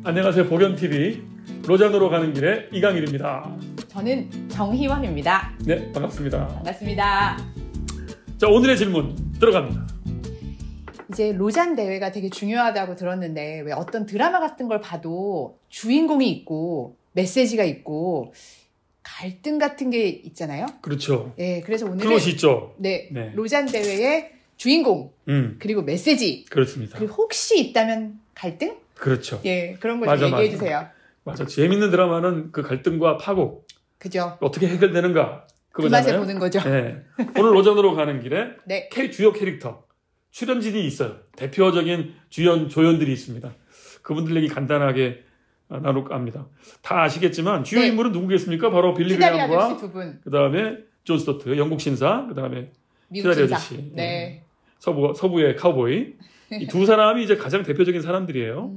안녕하세요. 복연TV 로잔으로 가는 길의 이강일입니다. 저는 정희원입니다. 네, 반갑습니다. 반갑습니다. 자, 오늘의 질문 들어갑니다. 이제 로잔 대회가 되게 중요하다고 들었는데 왜 어떤 드라마 같은 걸 봐도 주인공이 있고 메시지가 있고 갈등 같은 게 있잖아요. 그렇죠. 네, 그래서 오늘은 플롯이 있죠. 네, 네. 로잔 대회의 주인공 그리고 메시지 그렇습니다. 그리고 혹시 있다면 갈등? 그렇죠. 예, 그런 걸 좀 얘기해 주세요. 맞아. 재밌는 드라마는 그 갈등과 파국 그죠? 어떻게 해결되는가 그 그거잖아요. 맛에 보는 거죠. 네. 오늘 로잔으로 가는 길에 네. 주요 캐릭터 출연진이 있어요. 대표적인 주연 조연들이 있습니다. 그분들 얘기 간단하게 나눌까 합니다. 다 아시겠지만 주요 네. 인물은 누구겠습니까? 바로 빌리 키다리 아저씨 그레이엄과 두 분, 그 다음에 존 스토트 영국 신사, 그 다음에 미국 키다리 신사. 아저씨, 네. 서부의 카우보이. 이 두 사람이 이제 가장 대표적인 사람들이에요.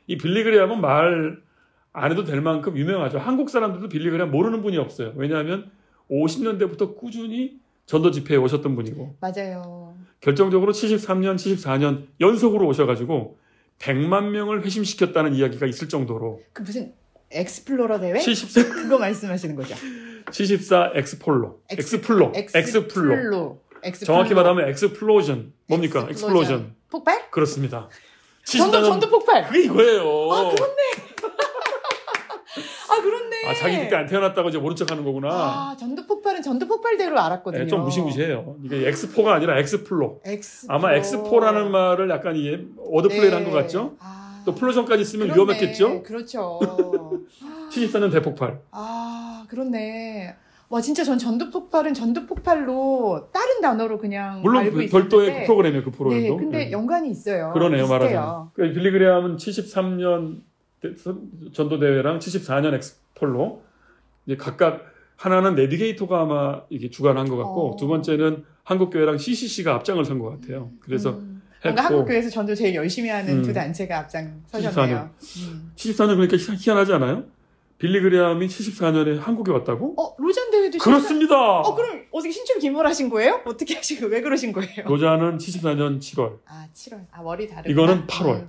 이 빌리 그레이엄은 말 안 해도 될 만큼 유명하죠. 한국 사람들도 빌리 그레이엄 모르는 분이 없어요. 왜냐하면 50년대부터 꾸준히 전도 집회에 오셨던 분이고, 맞아요. 결정적으로 73년, 74년 연속으로 오셔가지고 100만 명을 회심시켰다는 이야기가 있을 정도로. 그 무슨 엑스플로러 대회? 74 그거 말씀하시는 거죠? 74 엑스플로. 정확히 말하면 엑스플로전. 뭡니까? 엑스플로전. 폭발? 그렇습니다. 전도 폭발. 그게 이거예요. 아, 그렇네. 아, 그렇네. 아, 자기 그때 안 태어났다고 이제 모른 척 하는 거구나. 아, 전도 폭발은 전도 폭발대로 알았거든요. 네, 좀 무시무시해요. 이게 엑스포가 아니라 엑스플로. 엑스플로. 아마 엑스포라는 말을 약간 이게 워드플레이를 한 것 같죠? 아, 또 플로전까지 쓰면 그렇네. 위험했겠죠? 그렇죠. 74년 대폭발. 아, 그렇네. 와, 진짜 전 전도 폭발은 전도 폭발로 다른 단어로 그냥 물론 알고 별도의 있었는데. 그 프로그램이에요, 그 네, 프로그램도. 근데 네. 연관이 있어요. 그러네요, 비슷해요. 말하자면. 그러니까 빌리 그레이엄은 73년 전도대회랑 74년 엑스폴로 이제 각각 하나는 내비게이터가 아마 이게 주관한 것 같고 두 번째는 한국교회랑 CCC가 앞장을 선 것 같아요. 그래서 뭔가 한국교회에서 전도 제일 열심히 하는 두 단체가 앞장서셨네요. 74년 그러니까 희한하지 않아요? 빌리 그레이엄이 74년에 한국에 왔다고? 로잔 대회도 그렇습니다. 그럼 어떻게 신청 기물하신 거예요? 어떻게 하시고 왜 그러신 거예요? 로잔은 74년 7월. 아, 7월. 아, 월이 다르구나. 이거는 8월.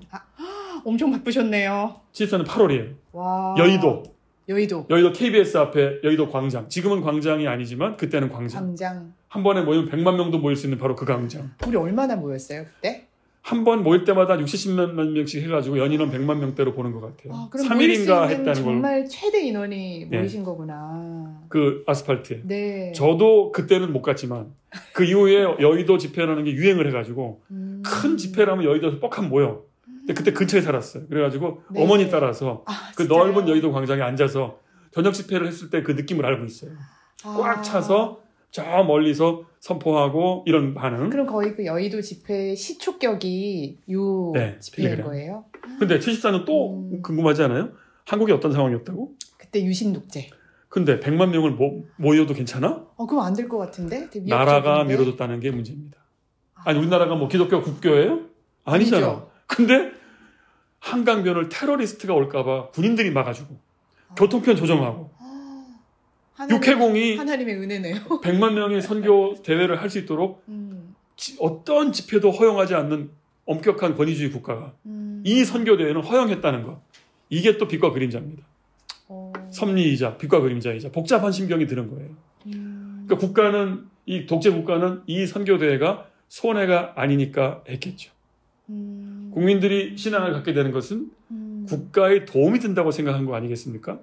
엄청 바쁘셨네요. 74년 8월이에요. 와. 여의도 KBS 앞에 여의도 광장. 지금은 광장이 아니지만 그때는 광장. 한 번에 모이면 100만 명도 모일 수 있는 바로 그 광장. 우리 얼마나 모였어요 그때? 한 번 모일 때마다 60, 70만 명씩 해가지고 연인원 100만 명대로 보는 것 같아요. 그럼 3일인가 했다는 걸. 정말 최대 인원이 모이신 거구나. 그 아스팔트에. 네. 저도 그때는 못 갔지만 그 이후에 여의도 집회라는 게 유행을 해가지고 큰 집회라면 여의도에서 뻑한 모여. 근데 그때 근처에 살았어요. 그래가지고 어머니 따라서 그 넓은 여의도 광장에 앉아서 저녁 집회를 했을 때 그 느낌을 알고 있어요. 꽉 차서 저 멀리서 선포하고 이런 반응. 그럼 거의 그 여의도 집회 시초격이 집회인 거예요? 근데 74년 또 궁금하지 않아요? 한국이 어떤 상황이었다고? 그때 유신독재. 근데 100만 명을 모여도 괜찮아? 그럼 안 될 것 같은데? 나라가 미뤄졌다는 게 문제입니다. 아니 우리나라가 뭐 기독교 국교예요? 아니잖아. 아니죠. 근데 한강변을 테러리스트가 올까봐 군인들이 막아주고 교통편 조정하고 육해공이 하나님의 은혜네요. 100만 명의 선교 대회를 할 수 있도록 어떤 집회도 허용하지 않는 엄격한 권위주의 국가가 이 선교 대회는 허용했다는 것. 이게 또 빛과 그림자입니다. 섭리이자 빛과 그림자이자 복잡한 심경이 드는 거예요. 그러니까 국가는 이 독재 국가는 이 선교 대회가 손해가 아니니까 했겠죠. 국민들이 신앙을 갖게 되는 것은 국가에 도움이 된다고 생각한 거 아니겠습니까?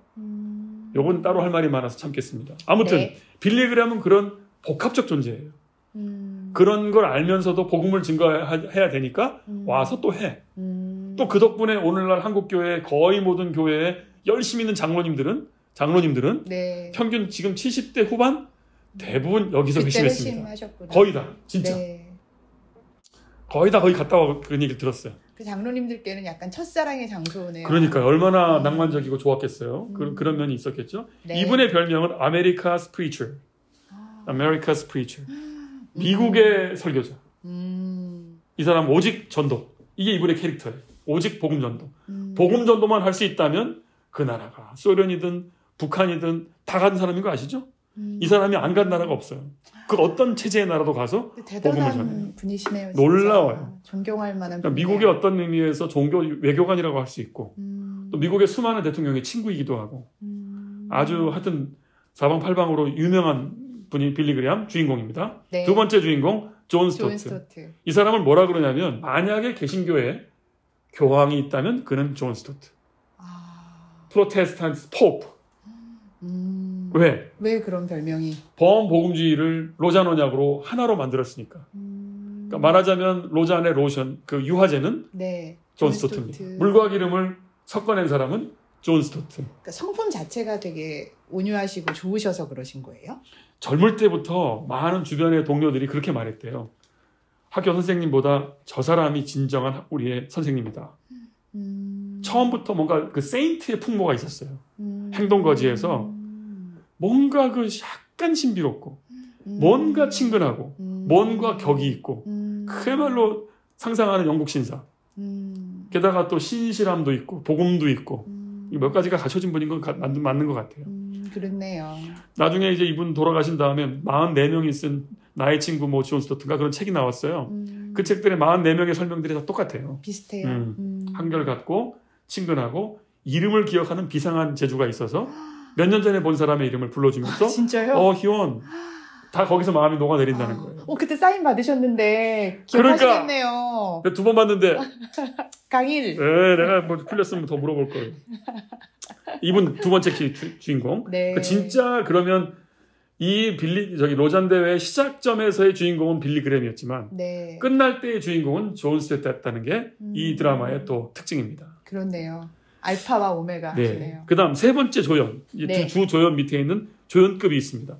요건 따로 할 말이 많아서 참겠습니다. 아무튼 빌리 그레이엄은 그런 복합적 존재예요. 그런 걸 알면서도 복음을 증거해야 되니까 와서 또 해. 또 그 덕분에 오늘날 한국교회 거의 모든 교회에 열심히 있는 장로님들은 평균 지금 70대 후반 대부분 여기서 회심했습니다. 거의 다 진짜. 거의 다 거기 갔다 와 그런 얘기를 들었어요. 그 장로님들께는 약간 첫사랑의 장소네요. 그러니까 얼마나 낭만적이고 좋았겠어요. 그런 면이 있었겠죠. 이분의 별명은 아메리카스 프리처. 아메리카스 프리처. 미국의 설교자. 이 사람 오직 전도. 이게 이분의 캐릭터예요. 오직 복음 전도. 복음 전도만 할 수 있다면 그 나라가 소련이든 북한이든 다 간 사람인 거 아시죠? 이 사람이 안 간 나라가 없어요. 그 어떤 체제의 나라도 가서 복음을 전해요. 분이시네요. 놀라워요. 존경할 만한 그러니까 미국의 어떤 의미에서 종교 외교관이라고 할 수 있고 또 미국의 수많은 대통령의 친구이기도 하고 아주 하여튼 사방팔방으로 유명한 분이 빌리 그레이엄 주인공입니다. 네. 두 번째 주인공 존 스토트. 이 사람을 뭐라 그러냐면 만약에 개신교에 교황이 있다면 그는 존 스토트. 프로테스탄트 포프. 왜? 왜 그런 별명이? 범복음주의를 로잔 언약으로 하나로 만들었으니까. 그러니까 말하자면 로잔의 로션, 그 유화제는 네. 존 스토트입니다. 물과 기름을 섞어낸 사람은 존 스토트. 그러니까 성품 자체가 되게 온유하시고 좋으셔서 그러신 거예요? 젊을 때부터 많은 주변의 동료들이 그렇게 말했대요. 학교 선생님보다 저 사람이 진정한 우리의 선생님이다. 처음부터 뭔가 그 세인트의 풍모가 있었어요. 행동거지에서 뭔가 그 약간 신비롭고 뭔가 친근하고 뭔가 격이 있고 그야말로 상상하는 영국 신사. 게다가 또 신실함도 있고 복음도 있고 이 몇 가지가 갖춰진 분인 건 맞는 것 같아요. 그렇네요. 나중에 이제 이분 돌아가신 다음에 44명이 쓴 나의 친구 뭐 존 스토트인가 그런 책이 나왔어요. 그 책들의 44명의 설명들이 다 똑같아요. 비슷해요. 한결같고 친근하고 이름을 기억하는 비상한 재주가 있어서 몇 년 전에 본 사람의 이름을 불러주면서 진짜요? 희원 다 거기서 마음이 녹아내린다는 거예요. 그때 사인 받으셨는데 기억하시겠네요. 그러니까 2번 봤는데 강일. 내가 뭐 풀렸으면 더 물어볼 거예요. 이분 두 번째 주인공. 네. 진짜 그러면 이 로잔 대회 시작점에서의 주인공은 빌리 그레이엄이었지만 네. 끝날 때의 주인공은 존 스토트였다는 게 이 드라마의 또 특징입니다. 그렇네요. 알파와 오메가시네요. 네. 그다음 세 번째 조연. 네. 주 조연 밑에 있는 조연급이 있습니다.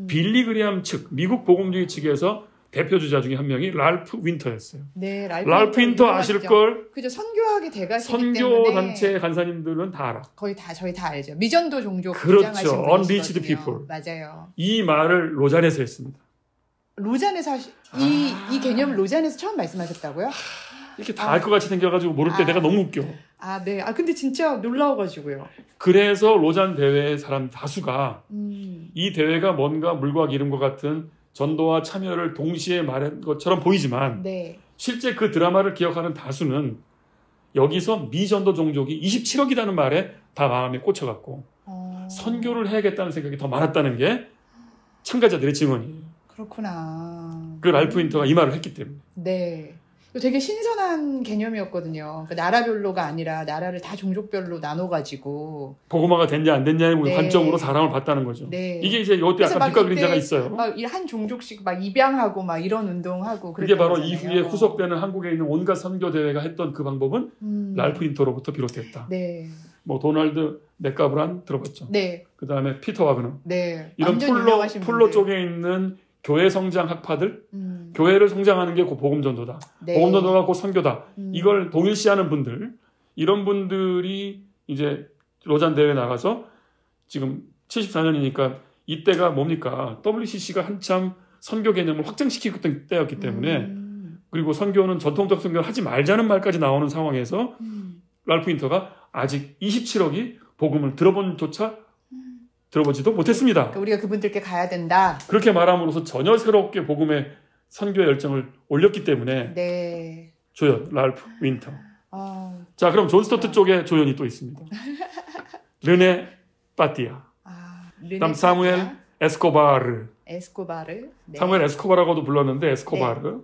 빌리 그레이엄 측, 미국 복음주의 측에서 대표 주자 중에 한 명이 랄프 윈터였어요. 네, 랄프 윈터 아실 걸. 그죠, 선교학이 돼가시기 선교 때문에 단체 간사님들은 다 알아. 거의 다 저희 다 알죠. 미전도 종족 그렇죠. 주장하신 Unreached 분이시거든요. people. 맞아요. 이 말을 로잔에서 했습니다. 로잔에서 이 개념을 로잔에서 처음 말씀하셨다고요? 이렇게 다 알 것 같이 생겨가지고 모를 때 내가 너무 웃겨. 네. 근데 진짜 놀라워가지고요. 그래서 로잔 대회의 사람 다수가 이 대회가 뭔가 물과 기름과 같은 전도와 참여를 동시에 말한 것처럼 보이지만 네. 실제 그 드라마를 기억하는 다수는 여기서 미전도 종족이 27억이라는 말에 다 마음에 꽂혀갖고 선교를 해야겠다는 생각이 더 많았다는 게 참가자들의 증언이에요. 그렇구나. 그 랄프 윈터가 이 말을 했기 때문에. 네. 되게 신선한 개념이었거든요. 그러니까 나라별로가 아니라 나라를 다 종족별로 나눠가지고 복음화가 됐냐 안 됐냐의 네. 관점으로 사람을 봤다는 거죠. 네. 이게 이제 이것도 약간 빛과 그림자가 있어요. 한 종족씩 막 입양하고 막 이런 운동하고 그게 바로 거잖아요. 이후에 후속되는 한국에 있는 온갖 선교 대회가 했던 그 방법은 랄프 윈터로부터 비롯됐다. 네. 뭐 도널드 맥가브란 들어봤죠. 네. 그 다음에 피터 와그너. 네. 이런 풀로 쪽에 있는 교회 성장 학파들, 교회를 성장하는 게 그 복음 전도다. 네. 복음 전도가 곧 선교다. 이걸 동일시하는 분들, 이런 분들이 이제 로잔 대회 나가서 지금 74년이니까 이때가 뭡니까? WCC가 한참 선교 개념을 확장시키고 있던 때였기 때문에 그리고 선교는 전통적 선교를 하지 말자는 말까지 나오는 상황에서 랄프 윈터가 아직 27억이 복음을 들어보지도 못했습니다. 그러니까 우리가 그분들께 가야 된다. 그렇게 말함으로써 전혀 새롭게 복음의 선교의 열정을 올렸기 때문에 네. 조연 랄프 윈터. 자, 그럼 존 스토트 쪽에 조연이 또 있습니다. 르네 파티아. 그다음 사무엘 에스코바르. 네. 사무엘 에스코바라고도 불렀는데 에스코바르.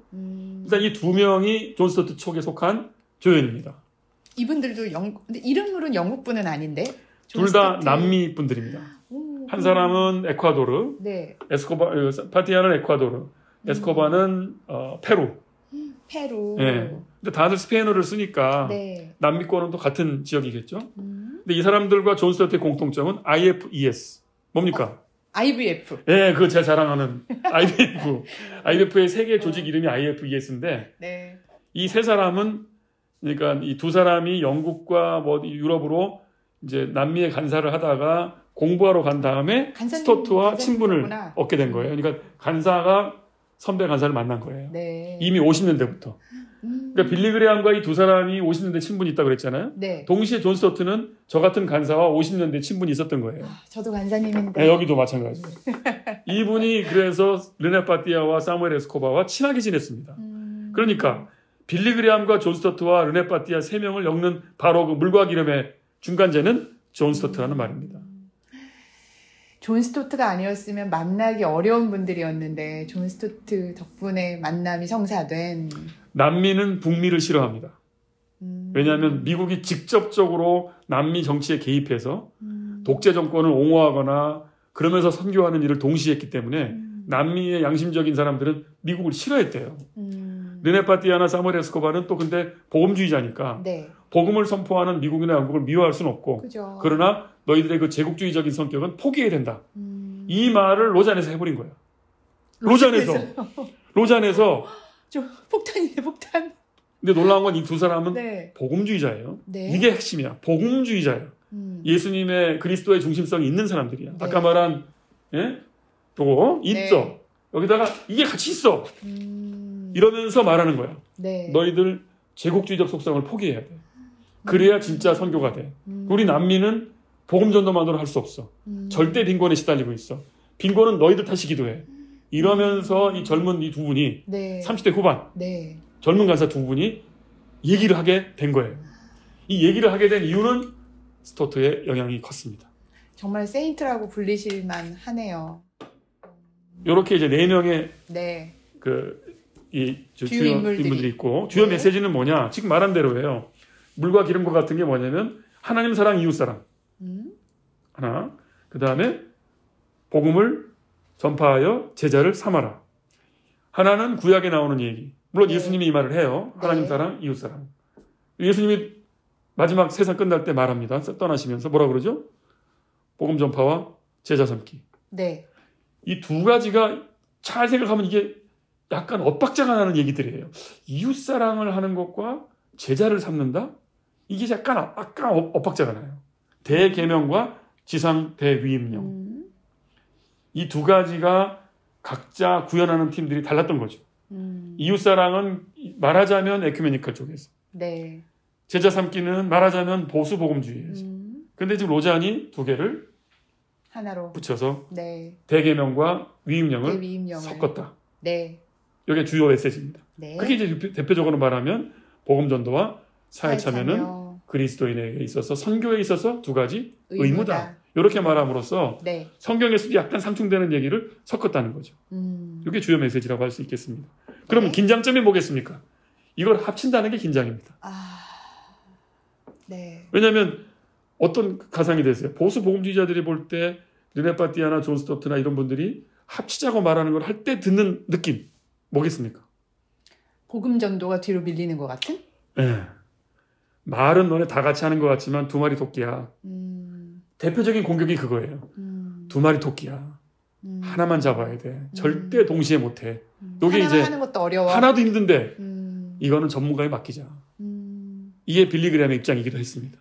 일단 이 두 명이 존 스토트 쪽에 속한 조연입니다. 이분들도 근데 이름으로는 영국 분은 아닌데. 둘 다 남미 분들입니다. 한 사람은 에콰도르, 네. 파티아는 에콰도르, 에스코바는 페루. 페루. 네. 근데 다들 스페인어를 쓰니까 네. 남미권은 또 같은 지역이겠죠. 근데 이 사람들과 존 스토트의 공통점은 IFES. 뭡니까? IVF. 네, 그거 제가 자랑하는 IVF. IVF의 세계 조직 이름이 IFES인데 네. 이 세 사람은 그러니까 이 두 사람이 영국과 뭐 유럽으로 이제 남미에 간사를 하다가 공부하러 간 다음에 스토트와 친분을 그렇구나. 얻게 된 거예요. 그러니까 간사가 선배 간사를 만난 거예요. 네. 이미 50년대부터. 그러니까 빌리 그레이엄과 이 두 사람이 50년대 친분이 있다고 그랬잖아요. 네. 동시에 존 스토트는 저 같은 간사와 50년대 친분이 있었던 거예요. 저도 간사님인데. 네, 여기도 마찬가지예요. 이분이 그래서 르네 파티아와 사무엘 에스코바와 친하게 지냈습니다. 그러니까 빌리 그레이엄과 존 스토트와 르네 파티아 세 명을 엮는 바로 그 물과 기름의 중간재는 존 스토트라는 말입니다. 존 스토트가 아니었으면 만나기 어려운 분들이었는데 존 스토트 덕분에 만남이 성사된. 남미는 북미를 싫어합니다. 왜냐하면 미국이 직접적으로 남미 정치에 개입해서 독재 정권을 옹호하거나 그러면서 선교하는 일을 동시에 했기 때문에 남미의 양심적인 사람들은 미국을 싫어했대요. 르네 파티아나 사무엘 에스코바는 또 근데 복음주의자니까 네. 복음을 선포하는 미국이나 영국을 미워할 수는 없고 그죠. 그러나 너희들의 그 제국주의적인 성격은 포기해야 된다. 이 말을 로잔에서 해버린 거예요. 로잔에서 좀 폭탄이네, 폭탄. 근데 놀라운 건 이 두 사람은 네. 복음주의자예요. 네. 이게 핵심이야. 복음주의자예요. 예수님의 그리스도의 중심성이 있는 사람들이야. 네. 아까 말한 또 있어. 네. 여기다가 이게 같이 있어. 이러면서 말하는 거야. 네. 너희들 제국주의적 속성을 포기해야 돼. 그래야 진짜 선교가 돼. 우리 남미는 복음 전도만으로 할 수 없어. 절대 빈곤에 시달리고 있어. 빈곤은 너희들 탓이기도 해. 이러면서 이 젊은 이 두 분이 네. 30대 후반 네. 젊은 간사 두 분이 얘기를 하게 된 거예요. 이 얘기를 하게 된 이유는 스토트의 영향이 컸습니다. 정말 세인트라고 불리실만 하네요. 이렇게 이제 4명의 네. 주요 인물들이 있고 주요 네. 메시지는 뭐냐? 지금 말한 대로예요. 물과 기름과 같은 게 뭐냐면 하나님 사랑, 이웃 사랑. 하나. 그 다음에 복음을 전파하여 제자를 삼아라. 하나는 구약에 나오는 얘기. 물론 네. 예수님이 이 말을 해요. 하나님 네. 사랑, 이웃 사랑. 예수님이 마지막 세상 끝날 때 말합니다. 떠나시면서 뭐라 그러죠? 복음 전파와 제자 삼기. 네. 이 두 가지가 잘 생각하면 이게 약간 엇박자가 나는 얘기들이에요. 이웃 사랑을 하는 것과 제자를 삼는다? 이게 약간 엇박자가 나요. 대계명과 지상 대위임령. 이 두 가지가 각자 구현하는 팀들이 달랐던 거죠. 이웃 사랑은 말하자면 에큐메니컬 쪽에서. 네. 제자 삼기는 말하자면 보수 복음주의에서. 근데 지금 로잔이 두 개를 하나로 붙여서 네. 대계명과 위임령을 위임령을 섞었다. 네. 이게 주요 메시지입니다. 네. 그게 이제 대표적으로 말하면 복음 전도와 사회 참여는 참여. 그리스도인에게 있어서 선교에 있어서 두 가지 의무다. 의무다. 이렇게 말함으로써 네. 성경에서도 약간 상충되는 얘기를 섞었다는 거죠. 이게 주요 메시지라고 할 수 있겠습니다. 그러면 네. 긴장점이 뭐겠습니까? 이걸 합친다는 게 긴장입니다. 네. 왜냐하면 어떤 가상이 되세요? 보수 복음주의자들이 볼 때 르네 파티아나 존 스토트나 이런 분들이 합치자고 말하는 걸 할 때 듣는 느낌 뭐겠습니까? 복음 전도가 뒤로 밀리는 것 같은? 네. 말은 너네 다 같이 하는 것 같지만 두 마리 토끼야. 대표적인 공격이 그거예요. 두 마리 토끼야. 하나만 잡아야 돼. 절대 동시에 못해. 이게 이제 하는 것도 어려워. 하나도 힘든데 이거는 전문가에 맡기자. 이게 빌리 그레함의 입장이기도 했습니다.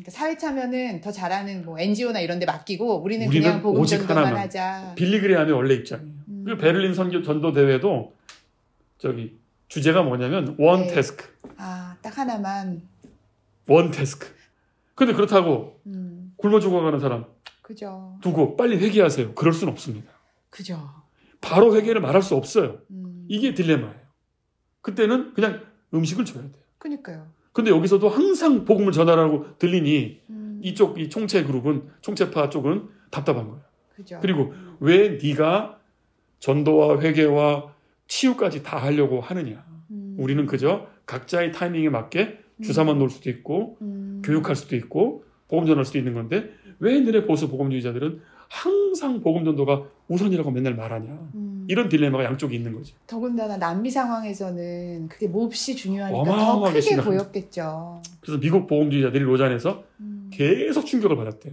사회 참여는 더 잘하는 뭐 NGO나 이런 데 맡기고 우리는 그냥 복음 오직 전도만 하나만. 하자. 빌리 그레함의 원래 입장이에요. 그 베를린 선교 전도 대회도 주제가 뭐냐면 원 네. 태스크. 딱 하나만. 원 태스크. 근데 그렇다고 굶어 죽어가는 사람 그죠. 두고 빨리 회개하세요. 그럴 수는 없습니다. 그죠. 바로 회개를 말할 수 없어요. 이게 딜레마예요. 그때는 그냥 음식을 줘야 돼요. 그러니까요. 근데 여기서도 항상 복음을 전하라고 들리니 이 총체 그룹은 총체파 쪽은 답답한 거예요. 그죠. 그리고 왜 네가 전도와 회개와 치유까지 다 하려고 하느냐. 우리는 그저 각자의 타이밍에 맞게 주사만 놓을 수도 있고 교육할 수도 있고 복음 전할 수도 있는 건데 왜 너네 보수 복음주의자들은 항상 복음 전도가 우선이라고 맨날 말하냐. 이런 딜레마가 양쪽이 있는 거죠. 더군다나 남미 상황에서는 그게 몹시 중요하니까 더 어마어마하게 크게 심각합니다. 보였겠죠. 그래서 미국 복음주의자들이 로잔에서 계속 충격을 받았대요.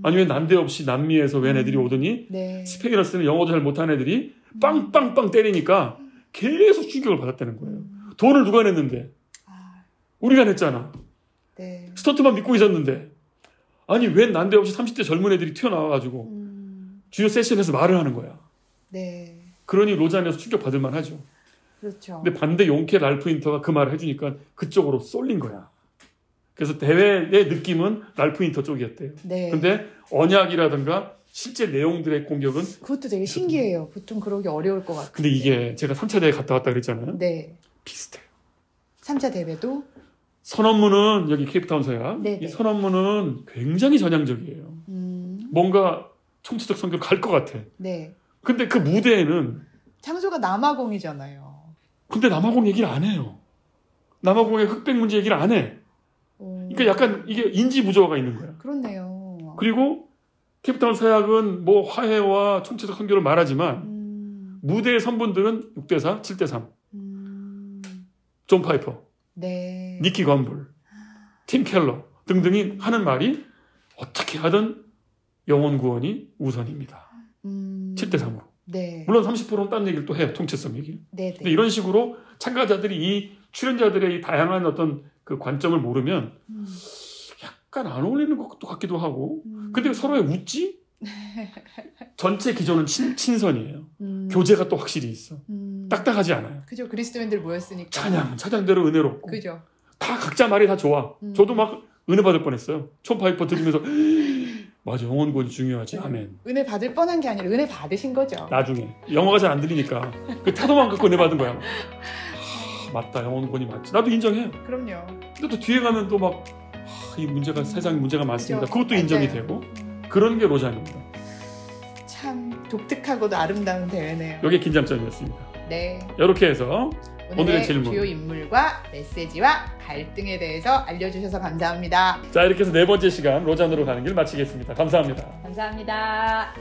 아니 왜 난데없이 남미에서 웬 애들이 오더니 네. 스페인어 쓰는 영어도 잘 못하는 애들이 빵빵빵 때리니까 계속 충격을 받았다는 거예요. 돈을 누가 냈는데? 우리가 냈잖아. 네. 스턴트만 믿고 있었는데. 아니 웬 난데없이 30대 젊은 애들이 튀어나와가지고 주요 세션에서 말을 하는 거야. 네. 그러니 로잔에서 충격받을 만하죠. 그렇죠. 근데 반대 용케 랄프 인터가 그 말을 해주니까 그쪽으로 쏠린 거야. 그래서 대회의 느낌은 랄프 인터 쪽이었대요. 네. 근데 언약이라든가 실제 내용들의 공격은 그것도 되게 신기해요. 보통 그러기 어려울 것 같아요. 근데 이게 제가 3차 대회 갔다 왔다 그랬잖아요. 네. 비슷해요. 3차 대회도 선언문은 여기 케이프타운 서약. 네네. 이 선언문은 굉장히 전향적이에요. 뭔가 총체적 선교를 갈 것 같아. 네. 근데 그 무대에는 장소가 남아공이잖아요. 근데 남아공 얘기를 안 해요. 남아공의 흑백 문제 얘기를 안 해. 그러니까 약간 이게 인지 부조화가 있는 거야. 그렇네요. 그리고 케이프타운 서약은 뭐 화해와 총체적 선교를 말하지만 무대의 선분들은 6대4, 7대3. 존 파이퍼, 네. 니키 건불, 팀 켈러 등등이 하는 말이 어떻게 하든 영혼 구원이 우선입니다. 7대3으로. 네. 물론 30%는 딴 얘기를 또 해요. 통치성 얘기. 네. 근데 이런 식으로 참가자들이 이 출연자들의 이 다양한 어떤 그 관점을 모르면 약간 안 어울리는 것도 같기도 하고. 근데 서로 왜 웃지? 전체 기조는 친선이에요. 교제가 또 확실히 있어. 딱딱하지 않아요. 그죠. 그리스도인들 모였으니까. 찬양대로 은혜롭고. 그죠. 다 각자 말이 다 좋아. 저도 막 은혜 받을 뻔했어요. 촌 파이퍼 들으면서 맞아, 영혼 구원이 중요하지. 아멘. 은혜 받을 뻔한 게 아니라 은혜 받으신 거죠. 나중에 영어가 잘 안 들리니까 그 태도만 갖고 은혜 받은 거야. 맞다, 영혼 구원이 맞지. 나도 인정해요. 그럼요. 근데 또 뒤에 가면 또 막 이 문제가 세상 문제가 많습니다. 그죠. 그것도 인정이 맞아요. 되고 그런 게 로잔입니다. 참 독특하고도 아름다운 대회네요. 이게 긴장점이었습니다. 네. 이렇게 해서 오늘의 질문. 주요 인물과 메시지와 갈등에 대해서 알려주셔서 감사합니다. 자, 이렇게 해서 네 번째 시간 로잔으로 가는 길 마치겠습니다. 감사합니다. 감사합니다.